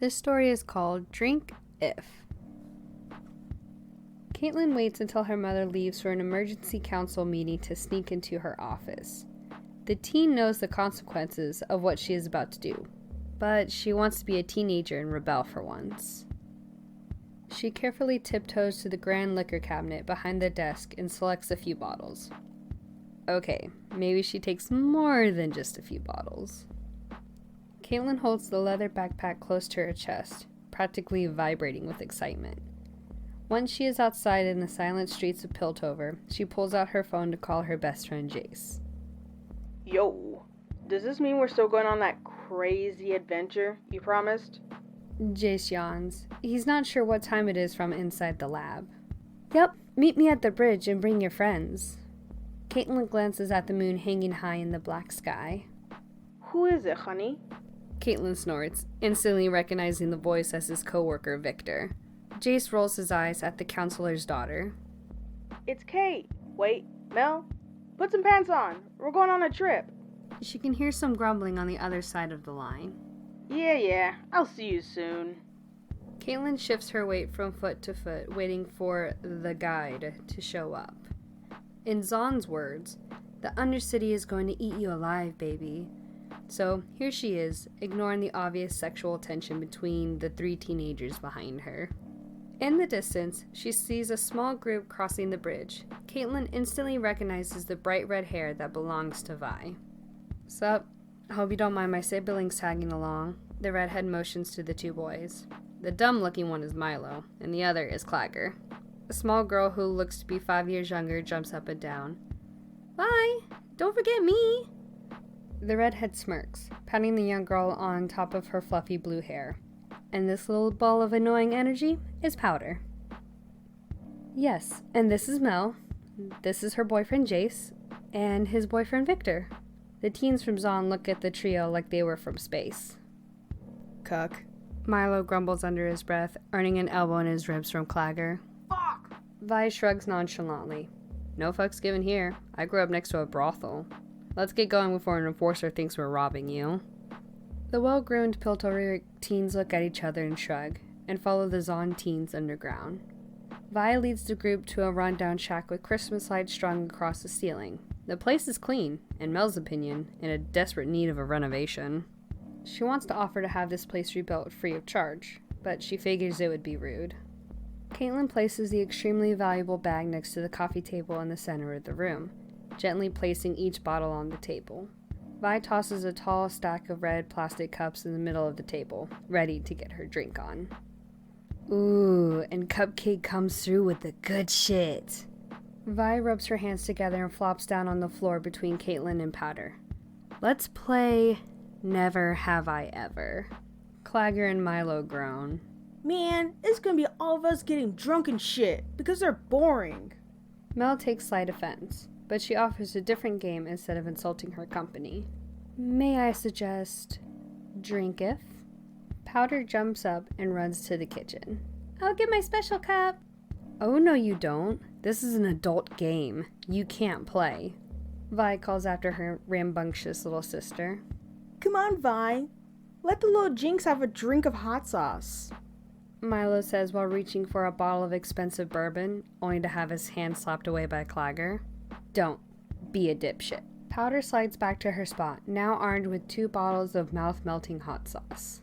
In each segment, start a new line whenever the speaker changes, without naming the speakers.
This story is called Drink If. Caitlyn waits until her mother leaves for an emergency council meeting to sneak into her office. The teen knows the consequences of what she is about to do, but she wants to be a teenager and rebel for once. She carefully tiptoes to the grand liquor cabinet behind the desk and selects a few bottles. Okay, maybe she takes more than just a few bottles. Caitlyn holds the leather backpack close to her chest, practically vibrating with excitement. Once she is outside in the silent streets of Piltover, she pulls out her phone to call her best friend Jace.
Yo, does this mean we're still going on that crazy adventure you promised?
Jace yawns. He's not sure what time it is from inside the lab. Yep, meet me at the bridge and bring your friends. Caitlyn glances at the moon hanging high in the black sky.
Who is it, honey?
Caitlyn snorts, instantly recognizing the voice as his co-worker Victor. Jace rolls his eyes at the counselor's daughter.
It's Kate. Wait, Mel? Put some pants on. We're going on a trip.
She can hear some grumbling on the other side of the line.
Yeah, I'll see you soon.
Caitlyn shifts her weight from foot to foot, waiting for the guide to show up. In Zahn's words, the Undercity is going to eat you alive, baby. So here she is, ignoring the obvious sexual tension between the three teenagers behind her. In the distance, she sees a small group crossing the bridge. Caitlyn instantly recognizes the bright red hair that belongs to Vi. Sup? Hope you don't mind my siblings tagging along. The redhead motions to the two boys. The dumb-looking one is Milo, and the other is Clagger. A small girl who looks to be 5 years younger jumps up and down. Vi, don't forget me! The redhead smirks, patting the young girl on top of her fluffy blue hair. And this little ball of annoying energy is Powder. Yes, and this is Mel. This is her boyfriend Jace, and his boyfriend Victor. The teens from Zahn look at the trio like they were from space.
Cuck.
Milo grumbles under his breath, earning an elbow in his ribs from Clagger.
Fuck!
Vi shrugs nonchalantly. No fucks given here. I grew up next to a brothel. Let's get going before an enforcer thinks we're robbing you. The well-groomed Piltover teens look at each other and shrug, and follow the Zahn teens underground. Vi leads the group to a rundown shack with Christmas lights strung across the ceiling. The place is clean, in Mel's opinion, in a desperate need of a renovation. She wants to offer to have this place rebuilt free of charge, but she figures it would be rude. Caitlyn places the extremely valuable bag next to the coffee table in the center of the room, gently placing each bottle on the table. Vi tosses a tall stack of red plastic cups in the middle of the table, ready to get her drink on. Ooh, and Cupcake comes through with the good shit. Vi rubs her hands together and flops down on the floor between Caitlyn and Powder. Let's play Never Have I Ever. Clagger and Milo groan.
Man, it's gonna be all of us getting drunk and shit, because they're boring.
Mel takes slight offense, but she offers a different game instead of insulting her company. May I suggest Drink If? Powder jumps up and runs to the kitchen. I'll get my special cup. Oh, no you don't. This is an adult game. You can't play. Vi calls after her rambunctious little sister.
Come on, Vi. Let the little Jinx have a drink of hot sauce.
Milo says while reaching for a bottle of expensive bourbon, only to have his hand slapped away by Clagger. Don't be a dipshit. Powder slides back to her spot, now armed with 2 bottles of mouth-melting hot sauce.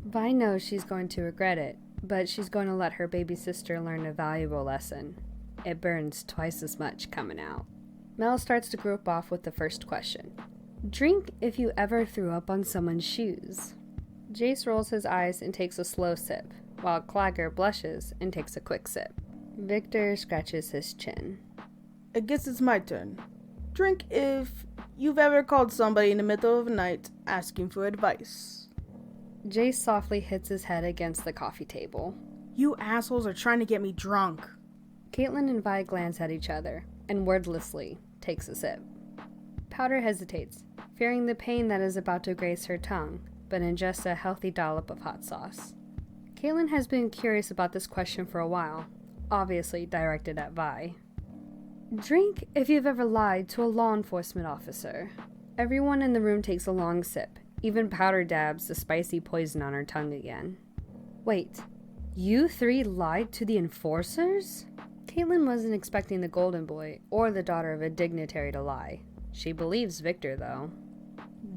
Vi knows she's going to regret it, but she's going to let her baby sister learn a valuable lesson. It burns twice as much coming out. Mel starts to group off with the first question. Drink if you ever threw up on someone's shoes. Jace rolls his eyes and takes a slow sip, while Clagger blushes and takes a quick sip. Victor scratches his chin.
I guess it's my turn. Drink if you've ever called somebody in the middle of the night asking for advice.
Jace softly hits his head against the coffee table.
You assholes are trying to get me drunk.
Caitlyn and Vi glance at each other, and wordlessly takes a sip. Powder hesitates, fearing the pain that is about to graze her tongue, but ingests a healthy dollop of hot sauce. Caitlyn has been curious about this question for a while, obviously directed at Vi. Drink if you've ever lied to a law enforcement officer. Everyone in the room takes a long sip. Even Powder dabs the spicy poison on her tongue again. Wait, you three lied to the enforcers? Caitlyn wasn't expecting the golden boy or the daughter of a dignitary to lie. She believes Victor, though.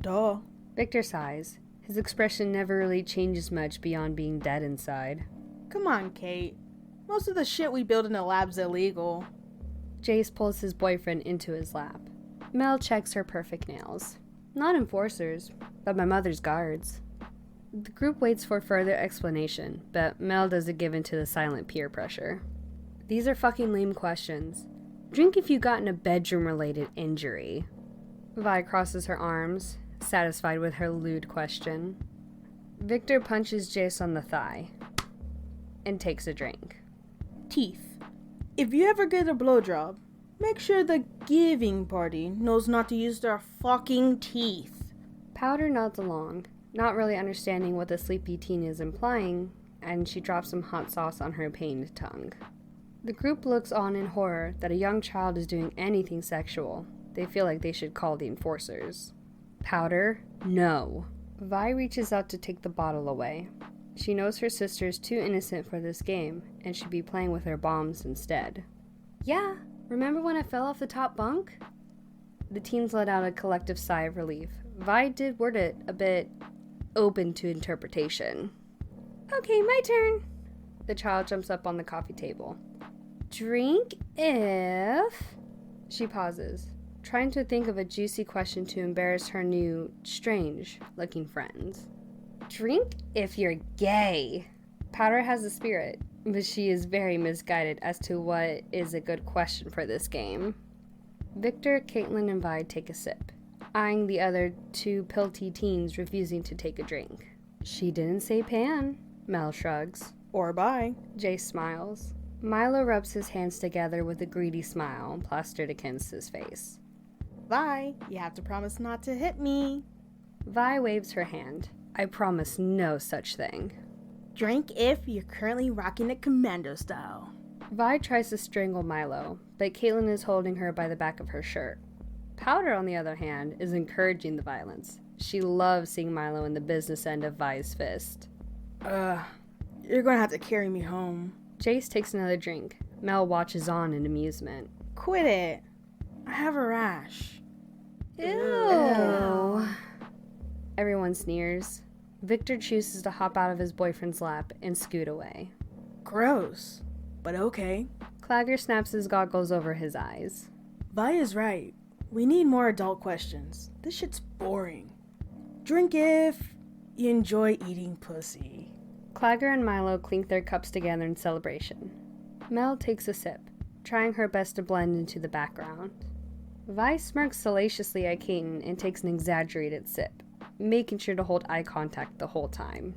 Duh.
Victor sighs. His expression never really changes much beyond being dead inside.
Come on, Kate. Most of the shit we build in the lab's illegal.
Jace pulls his boyfriend into his lap. Mel checks her perfect nails. Not enforcers, but my mother's guards. The group waits for further explanation, but Mel doesn't give in to the silent peer pressure. These are fucking lame questions. Drink if you got in a bedroom-related injury. Vi crosses her arms, satisfied with her lewd question. Victor punches Jace on the thigh and takes a drink.
Teeth. If you ever get a blowjob, make sure the giving party knows not to use their fucking teeth.
Powder nods along, not really understanding what the sleepy teen is implying, and she drops some hot sauce on her pained tongue. The group looks on in horror that a young child is doing anything sexual. They feel like they should call the enforcers. Powder, no. Vi reaches out to take the bottle away. She knows her sister is too innocent for this game and should be playing with her bombs instead. Yeah, remember when I fell off the top bunk? The teens let out a collective sigh of relief. Vi did word it a bit open to interpretation. Okay, my turn. The child jumps up on the coffee table. Drink if... She pauses, trying to think of a juicy question to embarrass her new, strange-looking friends. Drink if you're gay. Powder has a spirit, but she is very misguided as to what is a good question for this game. Victor, Caitlyn, and Vi take a sip, eyeing the other two pilty teens refusing to take a drink. She didn't say pan. Mel shrugs.
Or bye.
Jace smiles. Milo rubs his hands together with a greedy smile plastered against his face.
Vi, you have to promise not to hit me.
Vi waves her hand. I promise no such thing.
Drink if you're currently rocking it commando style.
Vi tries to strangle Milo, but Caitlyn is holding her by the back of her shirt. Powder, on the other hand, is encouraging the violence. She loves seeing Milo in the business end of Vi's fist.
You're gonna have to carry me home.
Jace takes another drink. Mel watches on in amusement.
Quit it. I have a rash.
Ew. Everyone sneers. Victor chooses to hop out of his boyfriend's lap and scoot away.
Gross. But okay.
Clagger snaps his goggles over his eyes.
Vi is right. We need more adult questions. This shit's boring. Drink if you enjoy eating pussy.
Clagger and Milo clink their cups together in celebration. Mel takes a sip, trying her best to blend into the background. Vi smirks salaciously at Caitlyn and takes an exaggerated sip, making sure to hold eye contact the whole time.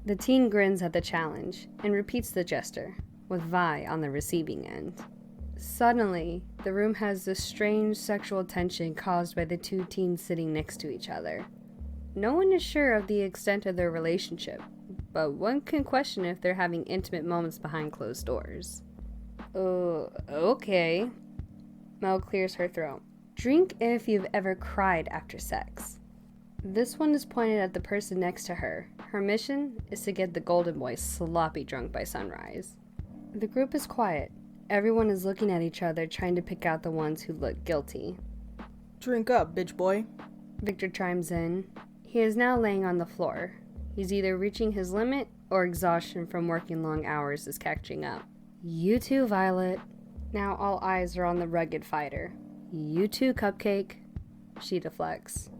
The teen grins at the challenge and repeats the gesture, with Vi on the receiving end. Suddenly, the room has this strange sexual tension caused by the two teens sitting next to each other. No one is sure of the extent of their relationship, but one can question if they're having intimate moments behind closed doors. Okay. Mel clears her throat. Drink if you've ever cried after sex. This one is pointed at the person next to her. Her mission is to get the golden boy sloppy drunk by sunrise. The group is quiet. Everyone is looking at each other, trying to pick out the ones who look guilty.
Drink up, bitch boy.
Victor chimes in. He is now laying on the floor. He's either reaching his limit or exhaustion from working long hours is catching up. You too, Violet. Now all eyes are on the rugged fighter. You too, Cupcake. She deflects.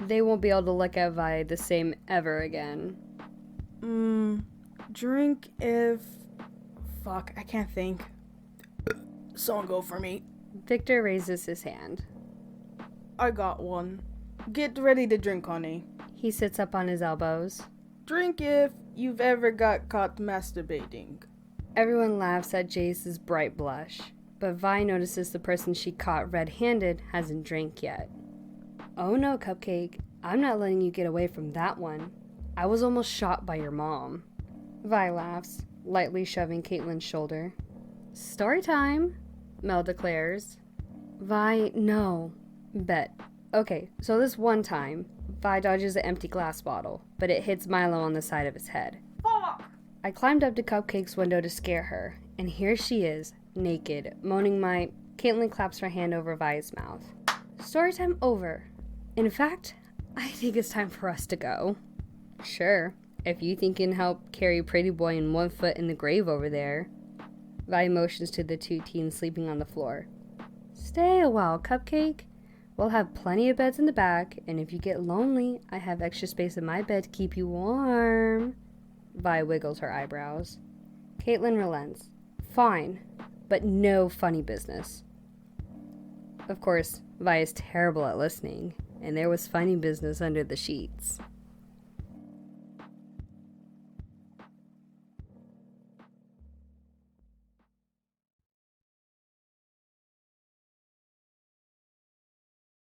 They won't be able to look at Vi the same ever again.
Drink if... Fuck, I can't think. Someone go for me.
Victor raises his hand.
I got one. Get ready to drink, honey.
He sits up on his elbows.
Drink if you've ever got caught masturbating.
Everyone laughs at Jace's bright blush, but Vi notices the person she caught red-handed hasn't drank yet. Oh no, Cupcake. I'm not letting you get away from that one. I was almost shot by your mom. Vi laughs, lightly shoving Caitlyn's shoulder. Story time, Mel declares. Vi, no. Bet. Okay, so this one time, Vi dodges an empty glass bottle, but it hits Milo on the side of his head.
Fuck!
I climbed up to Cupcake's window to scare her, and here she is, naked, moaning my... Caitlyn claps her hand over Vi's mouth. Storytime over. In fact, I think it's time for us to go. Sure, if you think you can help carry Pretty Boy and 1 foot in the grave over there. Vi motions to the 2 teens sleeping on the floor. Stay a while, Cupcake. We'll have plenty of beds in the back, and if you get lonely, I have extra space in my bed to keep you warm. Vi wiggles her eyebrows. Caitlyn relents. Fine, but no funny business. Of course, Vi is terrible at listening, and there was funny business under the sheets.